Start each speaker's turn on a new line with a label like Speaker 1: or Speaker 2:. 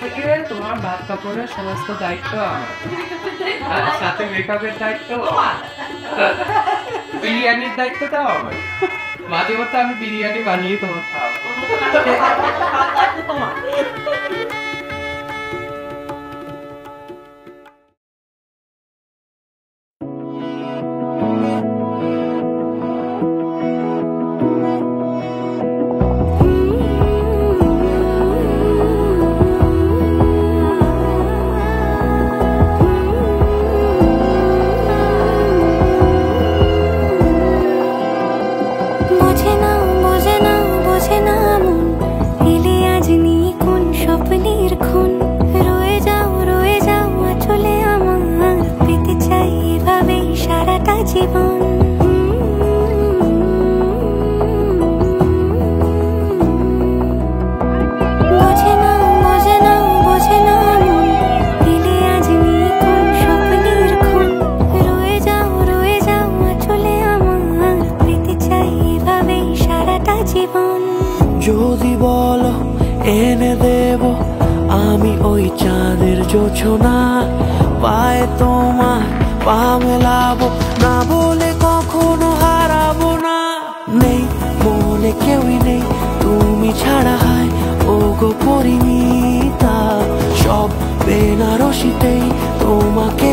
Speaker 1: থেকে তোমার ভাত কাপড়ের সমস্ত দায়িত্ব আমার, আর সাথে মেকআপের দায়িত্ব, বিরিয়ানির দায়িত্বটাও আমার। মাঝে মধ্যে আমি বিরিয়ানি বানিয়ে তোমার খাওয়াবো।
Speaker 2: যদি বলো এনে দেব আমি ওই চাঁদের জোছনা, পায়ে তোমার পা মেলাবো, না বলে কখনো হারাবো না। নেই মনে কেউই নেই তুমি ছাড়া, হায় ও গো পরিণীতা, সব বেনারসিতেই তোমাকে